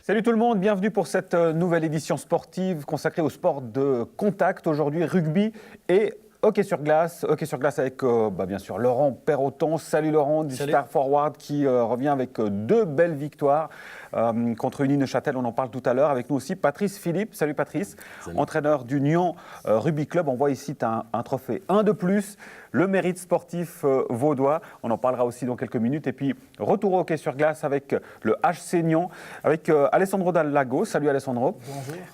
Salut tout le monde, bienvenue pour cette nouvelle édition sportive consacrée au sport de contact. Aujourd'hui, rugby et hockey sur glace. Hockey sur glace avec bien sûr Laurent Perroton. Salut Laurent, du Star Forward qui revient avec deux belles victoires contre Unis-Neuchâtel. On en parle tout à l'heure. Avec nous aussi Patrice Philippe. Salut Patrice, entraîneur du Nyon Rugby Club. On voit ici un trophée, un de plus. Le mérite sportif vaudois, on en parlera aussi dans quelques minutes. Et puis, retour au hockey sur glace avec le HC Nyon, avec Alessandro Dallago. Salut Alessandro.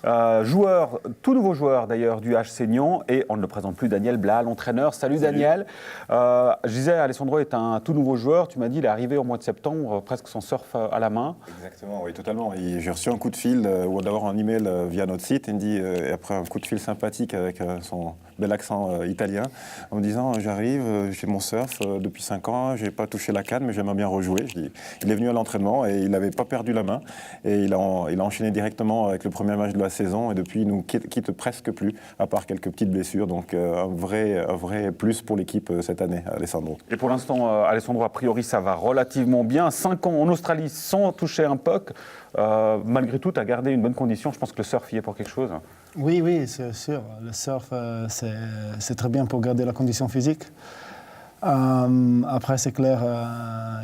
Bonjour. Tout nouveau joueur d'ailleurs du HC Nyon. Et on ne le présente plus, Daniel Blas, l'entraîneur. Salut Daniel. Je disais, Alessandro est un tout nouveau joueur. Tu m'as dit, il est arrivé au mois de septembre, presque sans surf à la main. Exactement, oui, totalement. J'ai reçu un coup de fil, ou d'abord un email via notre site. Il me dit, et après un coup de fil sympathique avec son bel accent italien, en me disant, j'arrive, j'ai mon surf depuis 5 ans, je n'ai pas touché la canne, mais j'aimerais bien rejouer. Je dis, il est venu à l'entraînement et il n'avait pas perdu la main. Et il a enchaîné directement avec le premier match de la saison. Et depuis, il ne nous quitte presque plus, à part quelques petites blessures. Donc, un vrai plus pour l'équipe cette année, Alessandro. Et pour l'instant, Alessandro, a priori, ça va relativement bien. 5 ans en Australie sans toucher un puck. Malgré tout, tu as gardé une bonne condition. Je pense que le surf y est pour quelque chose. Oui, c'est sûr. Le surf, c'est très bien pour garder la condition physique. Après, c'est clair,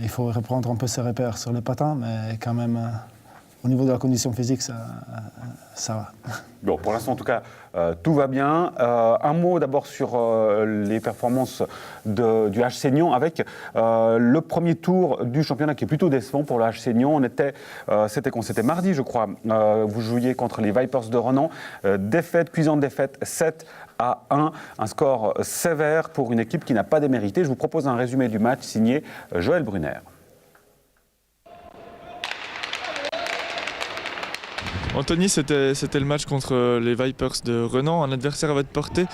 il faut reprendre un peu ses repères sur les patins, mais quand même, au niveau de la condition physique, ça va. Bon, pour l'instant, en tout cas, tout va bien. Un mot d'abord sur les performances du HC Nyon avec le premier tour du championnat qui est plutôt décevant pour le HC Nyon. C'était mardi, je crois. Vous jouiez contre les Vipers de Renan. Cuisante défaite, 7-1. Un score sévère pour une équipe qui n'a pas démérité. Je vous propose un résumé du match signé Joël Brunner. Anthony, c'était le match contre les Vipers de Renan, un adversaire à votre portée.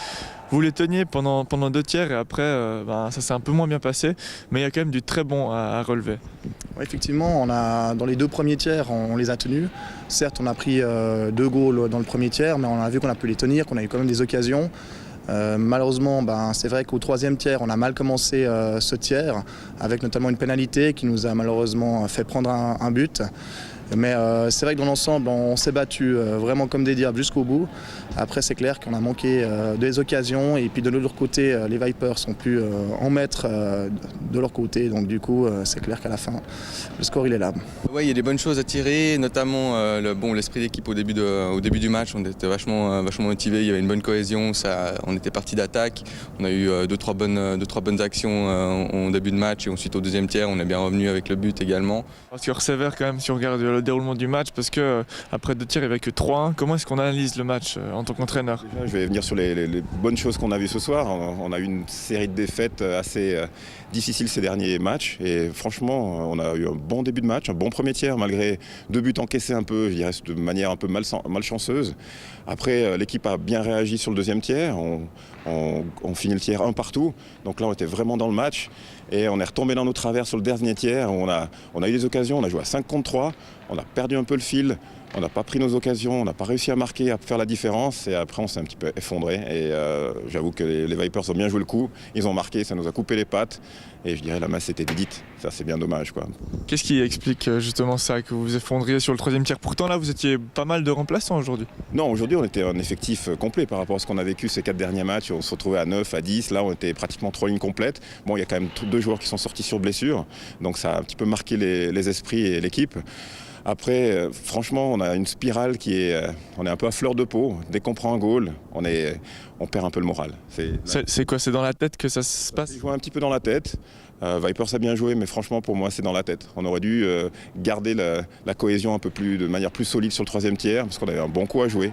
Vous les teniez pendant 2 tiers et après, ça s'est un peu moins bien passé, mais il y a quand même du très bon à relever. Ouais, effectivement, dans les 2 premiers tiers, on les a tenus. Certes, on a pris 2 goals dans le premier tiers, mais on a vu qu'on a pu les tenir, qu'on a eu quand même des occasions. Malheureusement, c'est vrai qu'au 3e tiers, on a mal commencé ce tiers, avec notamment une pénalité qui nous a malheureusement fait prendre un but. Mais c'est vrai que dans l'ensemble, on s'est battu vraiment comme des diables jusqu'au bout. Après, c'est clair qu'on a manqué des occasions. Et puis de l'autre côté, les Vipers ont pu en mettre de leur côté. Donc du coup, c'est clair qu'à la fin, le score, il est là. Oui, il y a des bonnes choses à tirer, notamment l'esprit d'équipe au début du match. On était vachement motivés, il y avait une bonne cohésion, on était parti d'attaque. On a eu 2-3 bonnes actions au début de match et ensuite au 2e tiers, on est bien revenu avec le but également. Un score sévère quand même si on regarde le déroulement du match parce qu'après 2 tirs, il n'y avait que 3-1. Comment est-ce qu'on analyse le match en tant qu'entraîneur ? Je vais venir sur les bonnes choses qu'on a vues ce soir. On a eu une série de défaites assez difficiles ces derniers matchs. Et franchement, on a eu un bon début de match, un bon premier tiers, malgré 2 buts encaissés un peu, je dirais, de manière un peu malchanceuse. Après, l'équipe a bien réagi sur le 2e tiers. On finit le tiers 1 partout. Donc là, on était vraiment dans le match. Et on est retombé dans nos travers sur le dernier tiers. On a eu des occasions, on a joué à 5 contre 3. On a perdu un peu le fil. On n'a pas pris nos occasions, on n'a pas réussi à marquer, à faire la différence. Et après, on s'est un petit peu effondré. Et j'avoue que les Vipers ont bien joué le coup. Ils ont marqué, ça nous a coupé les pattes. Et je dirais la masse était dite. Ça, c'est bien dommage, quoi. Qu'est-ce qui explique justement ça, que vous vous effondriez sur le 3e tiers ? Pourtant, là, vous étiez pas mal de remplaçants aujourd'hui. Non, aujourd'hui, on était un effectif complet par rapport à ce qu'on a vécu ces 4 derniers matchs. On se retrouvait à 9, à 10. Là, on était pratiquement 3 lignes complètes. Bon, il y a quand même 2 joueurs qui sont sortis sur blessure. Donc, ça a un petit peu marqué les esprits et l'équipe. Après, franchement, on a une spirale on est un peu à fleur de peau. Dès qu'on prend un goal, on perd un peu le moral. C'est quoi ? C'est dans la tête que ça se passe ? Il joue un petit peu dans la tête. Vipers a bien joué, mais franchement, pour moi, c'est dans la tête. On aurait dû garder la cohésion de manière plus solide sur le 3e tiers, parce qu'on avait un bon coup à jouer.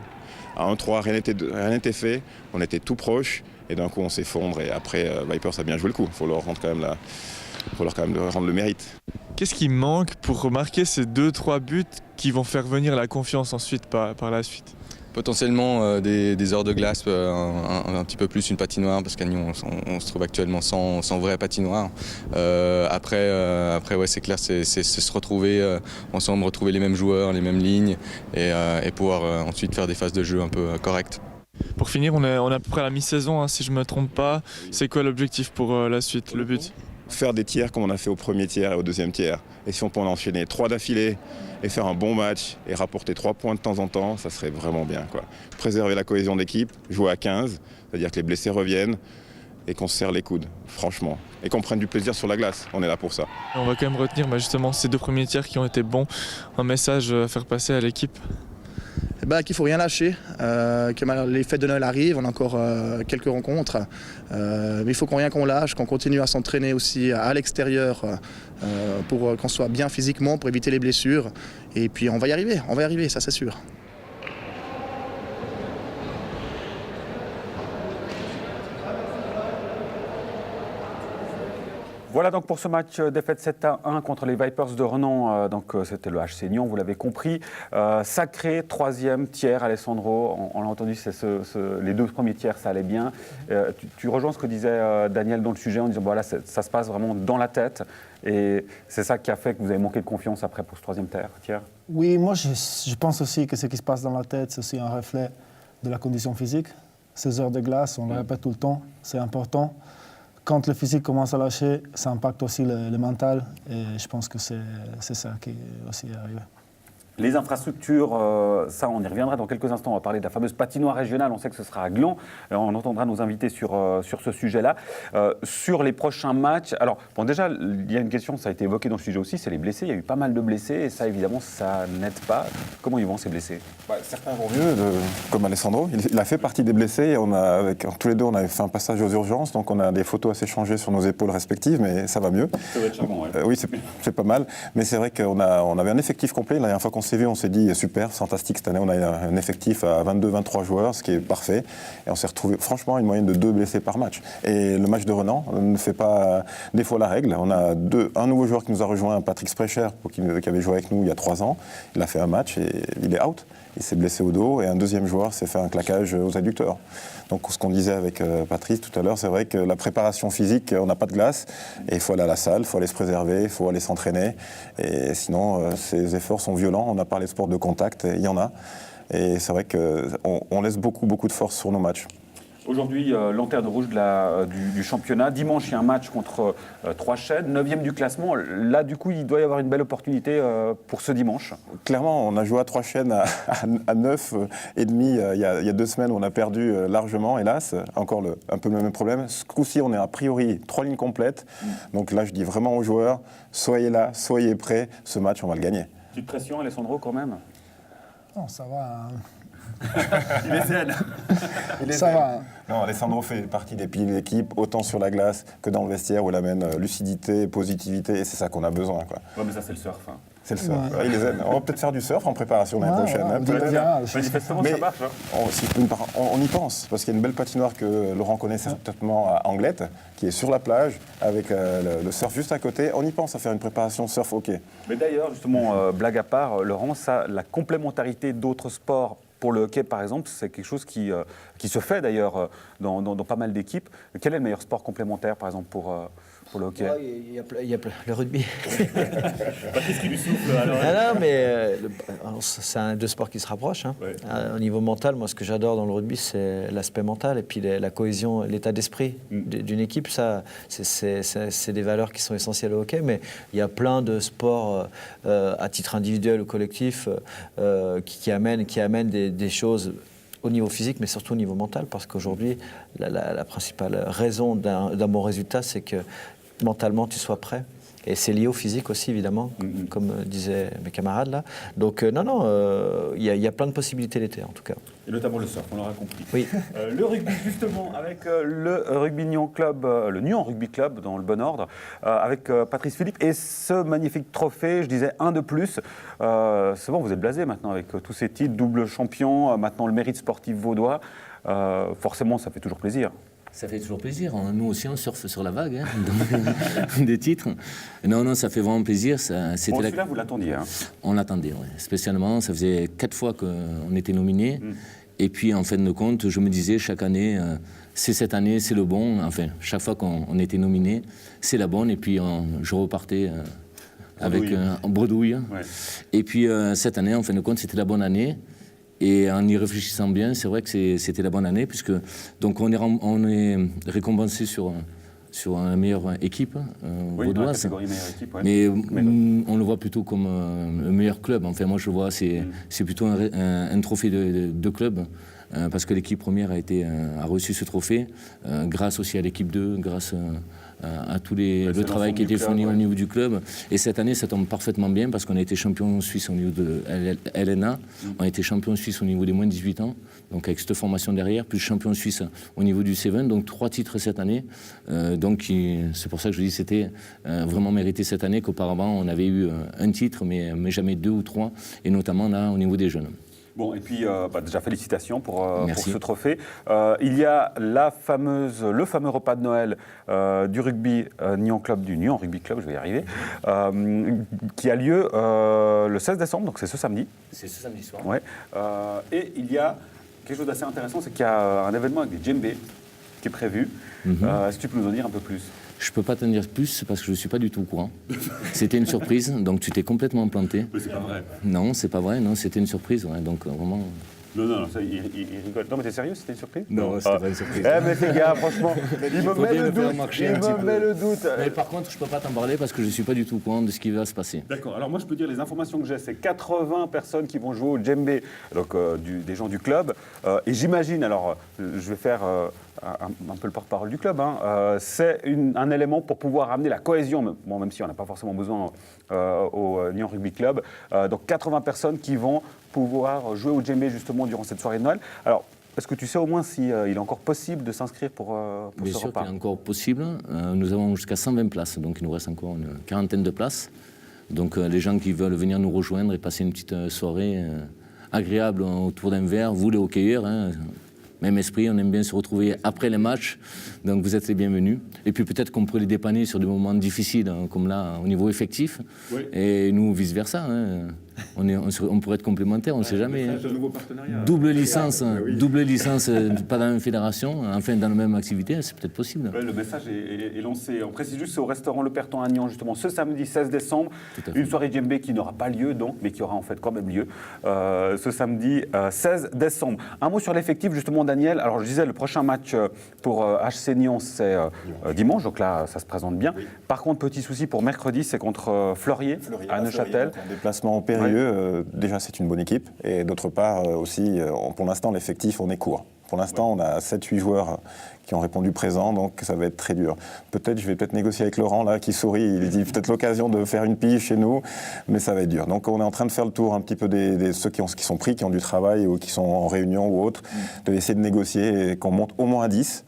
À 1-3, rien n'était fait. On était tout proche. Et d'un coup, on s'effondre. Et après, Vipers a bien joué le coup. Il faut leur rendre quand même rendre le mérite. Qu'est-ce qui manque pour marquer ces 2-3 buts qui vont faire venir la confiance ensuite par la suite ? Potentiellement des heures de glace, un petit peu plus une patinoire, parce qu'à Nyon on se trouve actuellement sans vraie patinoire. Après ouais, c'est clair, c'est se retrouver ensemble, retrouver les mêmes joueurs, les mêmes lignes et pouvoir ensuite faire des phases de jeu un peu correctes. Pour finir, on est à peu près à la mi-saison, si je ne me trompe pas. C'est quoi l'objectif pour la suite, le but ? faire des tiers comme on a fait au premier tiers et au deuxième tiers. Et si on peut en enchaîner 3 d'affilée et faire un bon match et rapporter 3 points de temps en temps, ça serait vraiment bien, quoi. Préserver la cohésion d'équipe, jouer à 15, c'est-à-dire que les blessés reviennent et qu'on se serre les coudes, franchement. Et qu'on prenne du plaisir sur la glace, on est là pour ça. On va quand même retenir justement ces 2 premiers tiers qui ont été bons, un message à faire passer à l'équipe. Qu'il ne faut rien lâcher, que les fêtes de Noël arrivent, on a encore quelques rencontres, mais il faut qu'on lâche, qu'on continue à s'entraîner aussi à l'extérieur pour qu'on soit bien physiquement, pour éviter les blessures. Et puis on va y arriver, ça c'est sûr. Voilà donc pour ce match défaite 7-1 contre les Vipers de Renan. Donc c'était le HC Nyon, vous l'avez compris. Sacré 3e tiers, Alessandro. On l'a entendu, les 2 premiers tiers, ça allait bien. Tu rejoins ce que disait Daniel dans le sujet en disant voilà, ça se passe vraiment dans la tête. Et c'est ça qui a fait que vous avez manqué de confiance après pour ce 3e tiers. Oui, moi je pense aussi que ce qui se passe dans la tête, c'est aussi un reflet de la condition physique. Ces heures de glace, on le répète tout le temps, c'est important. Quand le physique commence à lâcher, ça impacte aussi le mental. Et je pense que c'est ça qui est aussi arrivé. Les infrastructures, ça on y reviendra dans quelques instants. On va parler de la fameuse patinoire régionale. On sait que ce sera à Gland. On entendra nos invités sur ce sujet-là. Sur les prochains matchs, alors bon, déjà il y a une question, ça a été évoqué dans le sujet aussi, c'est les blessés. Il y a eu pas mal de blessés et ça évidemment ça n'aide pas. Comment ils vont ces blessés? Certains vont mieux, comme Alessandro. Il a fait partie des blessés. Tous les deux, on avait fait un passage aux urgences, donc on a des photos à s'échanger sur nos épaules respectives, mais ça va mieux. Ça va être charmant, ouais. Oui, c'est pas mal. Mais c'est vrai qu'on avait un effectif complet. La dernière fois qu'on s'est vu, on s'est dit super, fantastique cette année. On a un effectif à 22-23 joueurs, ce qui est parfait. Et on s'est retrouvé franchement une moyenne de 2 blessés par match. Et le match de Renan ne fait pas des fois la règle. On a un nouveau joueur qui nous a rejoint, Patrick Sprecher, qui avait joué avec nous il y a 3 ans. Il a fait un match et il est out. Il s'est blessé au dos et un deuxième joueur s'est fait un claquage aux adducteurs. Donc ce qu'on disait avec Patrice tout à l'heure, c'est vrai que la préparation physique, on n'a pas de glace et il faut aller à la salle, il faut aller se préserver, il faut aller s'entraîner. Et sinon, ces efforts sont violents. On a parlé de sport de contact, il y en a. Et c'est vrai qu'on laisse beaucoup de force sur nos matchs. Aujourd'hui, lanterne rouge du championnat. Dimanche, il y a un match contre Troyes-Chênes, 9e du classement. Là, du coup, il doit y avoir une belle opportunité pour ce dimanche. Clairement, on a joué à Troyes-Chênes à 9,5 il y a 2 semaines où on a perdu largement, hélas. Encore un peu le même problème. Ce coup-ci, on est a priori 3 lignes complètes. Donc là, je dis vraiment aux joueurs, soyez là, soyez prêts. Ce match, on va le gagner. Petite pression, Alessandro, quand même? Non, ça va. Il est zen. Ça va. Non, Alessandro fait partie des piliers de l'équipe, autant sur la glace que dans le vestiaire où il amène lucidité, positivité, et c'est ça qu'on a besoin. Ouais, mais ça, c'est le surf. Hein. C'est le surf. Ouais. Il est zen. On va peut-être faire du surf en préparation l'année prochaine. Manifestement, ça marche. On y pense, parce qu'il y a une belle patinoire que Laurent connaît certainement à Anglette, qui est sur la plage, avec le surf juste à côté. On y pense à faire une préparation surf hockey. Mais d'ailleurs, justement, blague à part, Laurent, la complémentarité d'autres sports, pour le hockey, par exemple, c'est quelque chose qui se fait d'ailleurs dans pas mal d'équipes. Quel est le meilleur sport complémentaire, par exemple, pour le hockey? Il y a le rugby. Qu'est-ce qui lui souffle alors? Non, mais c'est 2 sports qui se rapprochent. Hein. Ouais. Au niveau mental, moi, ce que j'adore dans le rugby, c'est l'aspect mental et puis la cohésion, l'état d'esprit d'une équipe. Ça, c'est des valeurs qui sont essentielles au hockey, mais il y a plein de sports à titre individuel ou collectif qui amènent des choses au niveau physique, mais surtout au niveau mental, parce qu'aujourd'hui, la principale raison d'un bon résultat, c'est que mentalement, tu sois prêt. Et c'est lié au physique aussi, évidemment, comme disaient mes camarades là. Donc, il y a plein de possibilités l'été, en tout cas. Et notamment le surf, on l'aura compris. Oui. Le rugby, justement, avec le Rugby Nyon Club, le Nyon Rugby Club, dans le bon ordre, avec Patrice Philippe. Et ce magnifique trophée, je disais, un de plus. C'est bon, vous êtes blasé maintenant avec tous ces titres, double champion, maintenant le mérite sportif vaudois. Forcément, ça fait toujours plaisir. Ça fait toujours plaisir. Nous aussi, on surfe sur la vague des titres. Non, ça fait vraiment plaisir. Celui-là, vous l'attendiez. Hein. On l'attendait, oui. Spécialement. Ça faisait 4 fois qu'on était nominés. Et puis, en fin de compte, je me disais, chaque année, c'est cette année, c'est le bon. Enfin, chaque fois qu'on était nominé, c'est la bonne. Et puis, je repartais avec en bredouille. Ouais. Et puis, cette année, en fin de compte, c'était la bonne année. Et en y réfléchissant bien, c'est vrai que c'était la bonne année, puisque donc on est récompensé sur sur la meilleure équipe vaudoise. Mais on le voit plutôt comme un meilleur club. Enfin, moi, je le vois, c'est plutôt un trophée de club. Parce que l'équipe première a reçu ce trophée, grâce aussi à l'équipe 2, grâce à tout le travail qui a été fourni au niveau du club. Et cette année, ça tombe parfaitement bien parce qu'on a été champion suisse au niveau de LNA, on a été champion suisse au niveau des moins de 18 ans, donc avec cette formation derrière, plus champion suisse au niveau du Seven, donc 3 titres cette année. Donc c'est pour ça que je dis que c'était vraiment mérité cette année, qu'auparavant on avait eu un titre, mais jamais 2 ou 3, et notamment là au niveau des jeunes. Bon, et puis déjà félicitations pour ce trophée. Il y a le fameux repas de Noël du rugby Nyon Rugby Club, je vais y arriver, qui a lieu le 16 décembre, donc c'est ce samedi. C'est ce samedi soir. Ouais. Et il y a quelque chose d'assez intéressant, c'est qu'il y a un événement avec des djembés qui est prévu. Est-ce que tu peux nous en dire un peu plus ? Je ne peux pas t'en dire plus parce que je ne suis pas du tout au courant. C'était une surprise, donc tu t'es complètement planté. Mais c'est pas vrai. Non, c'est pas vrai, non, c'était une surprise, ouais, donc vraiment... Non, ça, il rigole. Non, mais t'es sérieux, c'était une surprise ? Non, c'était pas une surprise. Mais les gars, franchement, il me met le doute. Mais par contre, je ne peux pas t'en parler parce que je ne suis pas du tout au courant de ce qui va se passer. D'accord, alors moi je peux dire les informations que j'ai, c'est 80 personnes qui vont jouer au djembé, donc des gens du club. Et j'imagine, alors je vais faire un peu le porte-parole du club, c'est un élément pour pouvoir amener la cohésion, bon, même si on n'a pas forcément besoin au Nyon Rugby Club. Donc 80 personnes qui vont pouvoir jouer au djembé justement durant cette soirée de Noël. Alors, est-ce que tu sais au moins s'il est encore possible de s'inscrire pour ce repas ? Bien sûr qu'il est encore possible. Nous avons jusqu'à 120 places, donc il nous reste encore une quarantaine de places. Donc les gens qui veulent venir nous rejoindre et passer une petite soirée agréable autour d'un verre, vous les hockeyeurs, même esprit, on aime bien se retrouver après les matchs, donc vous êtes les bienvenus. Et puis peut-être qu'on pourrait les dépanner sur des moments difficiles, comme là, au niveau effectif, et nous vice-versa. On pourrait être complémentaires, on ne sait jamais. C'est un nouveau partenariat. Double licence, pas dans la même fédération, enfin dans la même activité, c'est peut-être possible. Ouais, le message est lancé. On précise juste, c'est au restaurant Le Perton à Nyon, justement, ce samedi 16 décembre. Une soirée djembé qui n'aura pas lieu, donc, mais qui aura en fait quand même lieu, ce samedi 16 décembre. Un mot sur l'effectif, justement, Daniel. Alors, je disais, le prochain match pour HC Nyon, c'est dimanche, donc là, ça se présente bien. Oui. Par contre, petit souci pour mercredi, c'est contre Fleurier à Neuchâtel. Un déplacement périlleux. Déjà, c'est une bonne équipe. Et d'autre part, aussi, pour l'instant, l'effectif, on est court. Pour l'instant, on a 7-8 joueurs qui ont répondu présent, donc ça va être très dur. Je vais négocier avec Laurent, là, qui sourit. Il dit peut-être l'occasion de faire une pige chez nous, mais ça va être dur. Donc, on est en train de faire le tour un petit peu de ceux qui sont pris, qui ont du travail ou qui sont en réunion ou autre, de essayer de négocier et qu'on monte au moins à 10.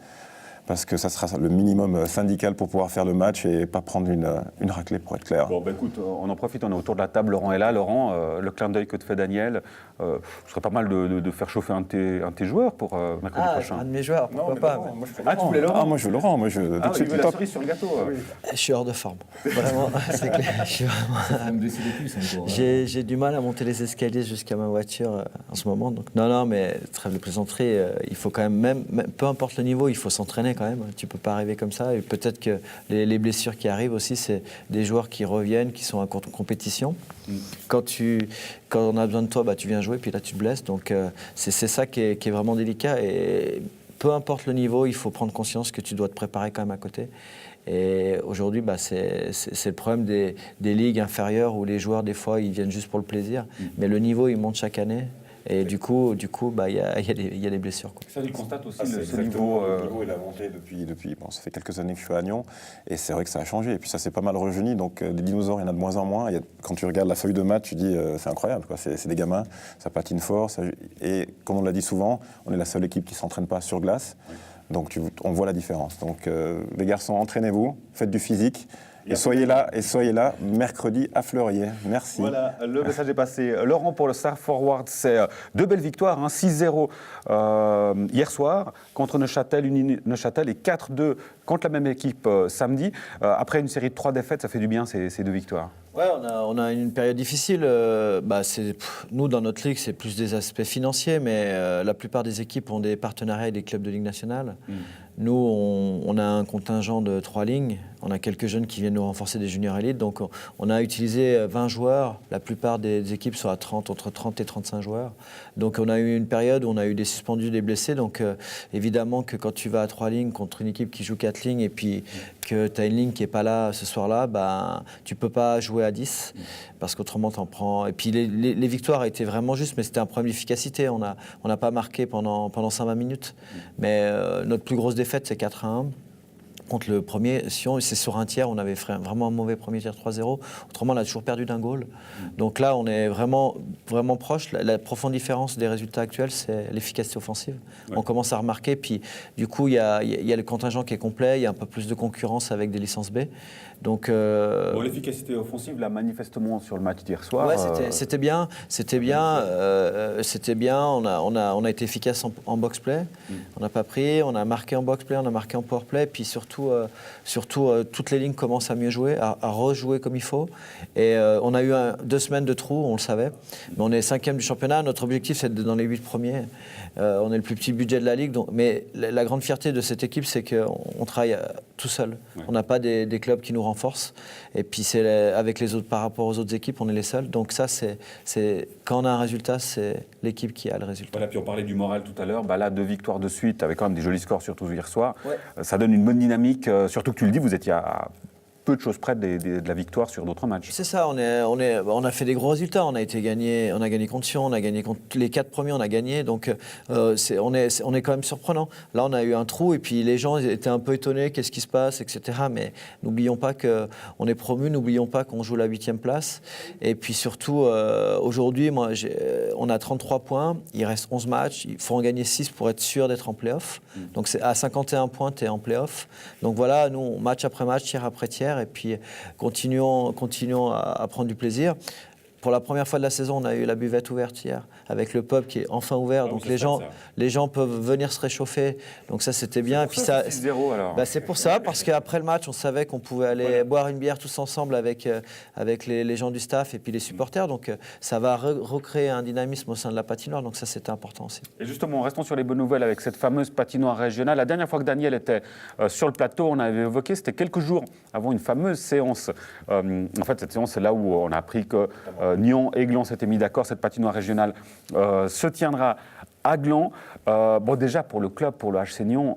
Parce que ça sera le minimum syndical pour pouvoir faire le match et pas prendre une raclée, pour être clair. Bon, écoute, on en profite, on est autour de la table, Laurent est là. Laurent, le clin d'œil que te fait Daniel, ce serait pas mal de faire chauffer un de tes joueurs pour mercredi prochain. Un de mes joueurs, pourquoi pas. Laurent, moi, tu voulais Laurent ? Moi je veux Laurent, tu veux la cerise sur le gâteau. Je suis hors de forme, vraiment, c'est clair. Je suis vraiment... J'ai du mal à monter les escaliers jusqu'à ma voiture en ce moment. Donc, non, mais trêve de plaisanterie, il faut quand même, peu importe le niveau, il faut s'entraîner quand même. Tu peux pas arriver comme ça. Et peut-être que les blessures qui arrivent aussi, c'est des joueurs qui reviennent, qui sont en compétition. Quand on a besoin de toi, tu viens jouer, puis là tu te blesses. Donc c'est ça qui est vraiment délicat. Et peu importe le niveau, il faut prendre conscience que tu dois te préparer quand même à côté. Et aujourd'hui, c'est le problème des ligues inférieures où les joueurs, des fois, ils viennent juste pour le plaisir. Mais le niveau, il monte chaque année. Et du coup, il y a des blessures. Quoi. Ça, tu constates aussi ce niveau. Le niveau, il a monté depuis ça fait quelques années que je suis à Nyon, et c'est vrai que ça a changé. Et puis ça s'est pas mal rejeuni, donc des dinosaures, il y en a de moins en moins. Quand tu regardes la feuille de match, tu dis c'est incroyable, quoi. C'est des gamins, ça patine fort. Et comme on l'a dit souvent, on est la seule équipe qui ne s'entraîne pas sur glace. Oui. Donc on voit la différence. Donc les garçons, entraînez-vous, faites du physique. Et soyez là mercredi à Fleurier. Merci. Voilà, le message est passé. Laurent, pour le Star Forward, c'est 2 belles victoires, 6-0 hier soir contre Neuchâtel et 4-2 contre la même équipe samedi. Après une série de 3 défaites, ça fait du bien ces 2 victoires. Ouais, on a une période difficile. Nous, dans notre ligue, c'est plus des aspects financiers, mais la plupart des équipes ont des partenariats avec des clubs de Ligue nationale. Nous, on a un contingent de 3 lignes. On a quelques jeunes qui viennent nous renforcer des juniors élites. Donc, on a utilisé 20 joueurs. La plupart des équipes sont entre 30 et 35 joueurs. Donc, on a eu une période où on a eu des suspendus, des blessés. Donc, évidemment que quand tu vas à 3 lignes contre une équipe qui joue 4 lignes et puis que tu as une ligne qui n'est pas là ce soir-là, tu ne peux pas jouer à 10 parce qu'autrement, tu en prends. Et puis, les victoires étaient vraiment justes, mais c'était un problème d'efficacité. On n'a pas marqué pendant 120 minutes. Mais notre plus grosse défaite, c'est 4-1. Contre le premier, Sion, c'est sur un tiers, on avait fait vraiment un mauvais premier tiers 3-0. Autrement, on a toujours perdu d'un goal. Donc là, on est vraiment, vraiment proche. La profonde différence des résultats actuels, c'est l'efficacité offensive. Ouais. On commence à remarquer. Puis, du coup, il y a le contingent qui est complet. Il y a un peu plus de concurrence avec des licences B. Donc, l'efficacité offensive, là, manifestement, sur le match d'hier soir. Ouais, c'était bien. C'était bien. On a été efficace en box-play. On n'a pas pris. On a marqué en box-play, on a marqué en power-play. Puis surtout, toutes les lignes commencent à mieux jouer, à rejouer comme il faut. Et on a eu 2 semaines de trous, on le savait. Mais on est 5e du championnat. Notre objectif, c'est d'être dans les 8 premiers. On est le plus petit budget de la Ligue. Mais la grande fierté de cette équipe, c'est qu'on travaille tout seul. Ouais. On n'a pas des clubs qui nous renforcent. Et puis, avec les autres, par rapport aux autres équipes, on est les seuls. Donc ça, quand on a un résultat, c'est l'équipe qui a le résultat. Voilà, puis on parlait du moral tout à l'heure. Là, 2 victoires de suite, avec quand même des jolis scores, surtout hier soir. Ouais. Ça donne une bonne dynamique. Surtout que tu le dis, vous étiez à peu de choses près de la victoire sur d'autres matchs. C'est ça, on a fait des gros résultats. On a gagné contre Sion, on a gagné contre les 4 premiers, on a gagné. Donc on est quand même surprenant. Là, on a eu un trou et puis les gens étaient un peu étonnés, qu'est-ce qui se passe, etc. Mais n'oublions pas qu'on est promu, n'oublions pas qu'on joue la 8e place. Et puis surtout, aujourd'hui, on a 33 points, il reste 11 matchs, il faut en gagner 6 pour être sûr d'être en play-off. Donc c'est à 51 points, tu es en play-off. Donc voilà, nous, match après match, tiers après tiers, et puis continuons à prendre du plaisir. Pour la première fois de la saison, on a eu la buvette ouverte hier, avec le pub qui est enfin ouvert. Donc les gens peuvent venir se réchauffer. Donc ça, c'était bien. Et puis ça, 6-0 alors. C'est pour ça, parce qu'après le match, on savait qu'on pouvait aller boire une bière tous ensemble avec les gens du staff et puis les supporters. Donc ça va recréer un dynamisme au sein de la patinoire. Donc ça, c'était important aussi. Et justement, restons sur les bonnes nouvelles avec cette fameuse patinoire régionale. La dernière fois que Daniel était sur le plateau, on avait évoqué, c'était quelques jours avant une fameuse séance. En fait, cette séance, c'est là où on a appris que Nyon et Gland s'étaient mis d'accord. Cette patinoire régionale se tiendra à Gland. Déjà, pour le club, pour le HC Nyon,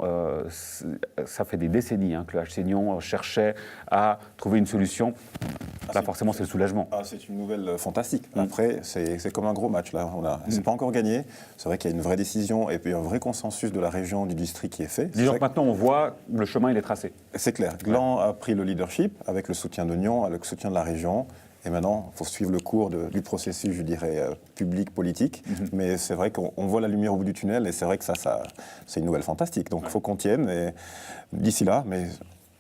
ça fait des décennies que le HC Nyon cherchait à trouver une solution. Là, forcément, c'est le soulagement. C'est une nouvelle fantastique. Après, c'est comme un gros match. Là. C'est pas encore gagné. C'est vrai qu'il y a une vraie décision et puis un vrai consensus de la région, du district qui est fait. Disons que maintenant, on voit le chemin, il est tracé. C'est clair. Gland a pris le leadership avec le soutien de Nyon, avec le soutien de la région. Et maintenant, il faut suivre le cours du processus, je dirais, public, politique. Mais c'est vrai qu'on voit la lumière au bout du tunnel et c'est vrai que ça c'est une nouvelle fantastique. Donc il faut qu'on tienne et d'ici là, mais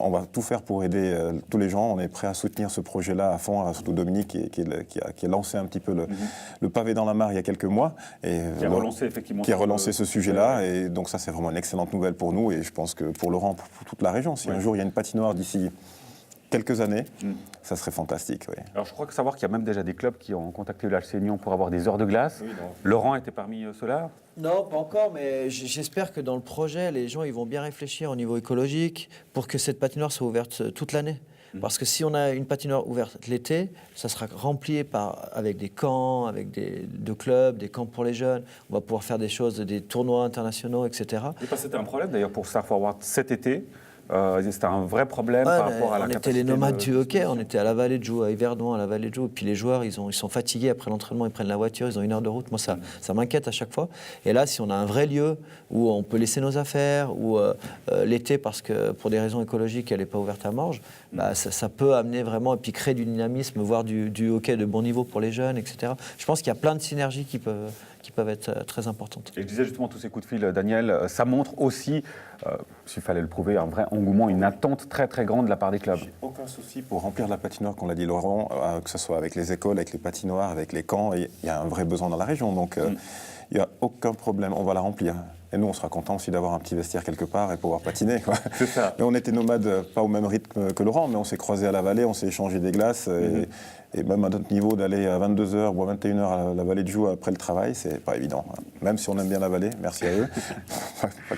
on va tout faire pour aider tous les gens. On est prêt à soutenir ce projet-là à fond, surtout Dominique qui a lancé un petit peu le pavé dans la mare il y a quelques mois. Et qui a relancé ce sujet-là. Et donc ça, c'est vraiment une excellente nouvelle pour nous et je pense que pour Laurent, pour toute la région. Si un jour il y a une patinoire d'ici quelques années, ça serait fantastique. Oui. Alors je crois savoir qu'il y a même déjà des clubs qui ont contacté le HC Nyon pour avoir des heures de glace. Oui, Laurent était parmi ceux-là ? Non, pas encore, mais j'espère que dans le projet, les gens ils vont bien réfléchir au niveau écologique pour que cette patinoire soit ouverte toute l'année. Parce que si on a une patinoire ouverte l'été, ça sera rempli avec des camps, avec de clubs, des camps pour les jeunes. On va pouvoir faire des choses, des tournois internationaux, etc. Et c'était un problème d'ailleurs pour Star Forward cet été. C'était un vrai problème par rapport à la capacité. On était les nomades du hockey, on était à la Vallée de Joux, à Yverdon, à la Vallée de Joux. Et puis les joueurs, ils sont fatigués après l'entraînement, ils prennent la voiture, ils ont 1 heure de route. Moi, ça m'inquiète à chaque fois. Et là, si on a un vrai lieu où on peut laisser nos affaires, ou l'été, parce que pour des raisons écologiques, elle n'est pas ouverte à Morges, ça peut amener vraiment, et puis créer du dynamisme, voire du hockey de bon niveau pour les jeunes, etc. Je pense qu'il y a plein de synergies qui peuvent être très importantes. Et je disais justement, tous ces coups de fil, Daniel, ça montre aussi, s'il fallait le prouver, un vrai engouement, une attente très très grande de la part des clubs. J'ai aucun souci pour remplir la patinoire, comme l'a dit Laurent, que ce soit avec les écoles, avec les patinoires, avec les camps. Il y a un vrai besoin dans la région, donc il n'y a aucun problème, on va la remplir. Et nous, on sera contents aussi d'avoir un petit vestiaire quelque part et pouvoir patiner. C'est ça. Mais on était nomades, pas au même rythme que Laurent, mais on s'est croisés à la vallée, on s'est échangé des glaces. Et même à notre niveau, d'aller à 22h ou à 21h à la Vallée de Joux après le travail, c'est pas évident. Même si on aime bien la vallée, merci à eux.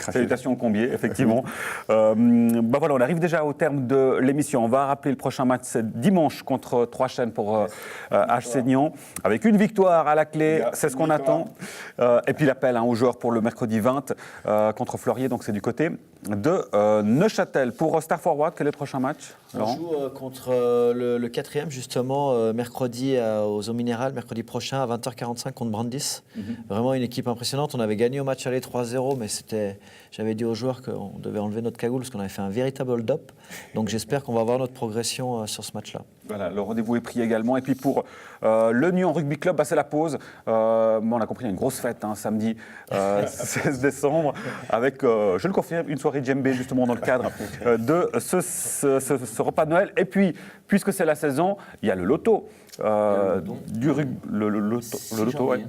Salutations au Combier, effectivement. Voilà, on arrive déjà au terme de l'émission. On va rappeler le prochain match, c'est dimanche contre Trois-Chênes pour HC Nyon, avec une victoire à la clé, c'est ce qu'on attend. Et puis l'appel aux joueurs pour le mercredi 20 contre Fleurier, donc c'est du côté de Neuchâtel. Pour Star Forward, quel est le prochain match, Laurent ? On joue contre le 4e, justement, mercredi aux Eaux Minérales, mercredi prochain à 20h45 contre Brandis. Vraiment une équipe impressionnante. On avait gagné au match aller 3-0, mais j'avais dit aux joueurs qu'on devait enlever notre cagoule parce qu'on avait fait un véritable hold-up. Donc j'espère qu'on va avoir notre progression sur ce match-là. Voilà, le rendez-vous est pris également. Et puis pour le Nyon Rugby Club, c'est la pause. On a compris, il y a une grosse fête samedi 16 décembre avec, je le confirme, une soirée djembé justement dans le cadre de ce repas de Noël. Et puis, puisque c'est la saison, il y a le loto. Du rugby, le loto, ouais.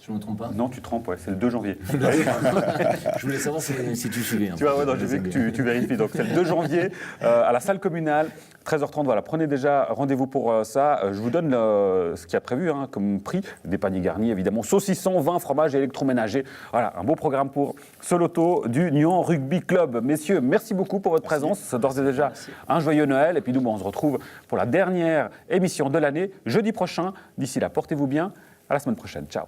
Je ne me trompe pas? Non, tu te trompes, ouais, c'est le 2 janvier. Je voulais savoir si tu suivais. Tu vois, ouais, j'ai vu que tu vérifies. Donc, c'est le 2 janvier à la salle communale, 13h30. Voilà, prenez déjà rendez-vous pour ça. Je vous donne ce qu'il y a prévu comme prix. Des paniers garnis, évidemment, saucisson, vin, fromage et électroménager. Voilà, un beau programme pour ce loto du Nyon Rugby Club. Messieurs, merci beaucoup pour votre présence. C'est d'ores et déjà un joyeux Noël. Et puis nous, on se retrouve pour la dernière émission de l'année, jeudi prochain. D'ici là, portez-vous bien. À la semaine prochaine. Ciao.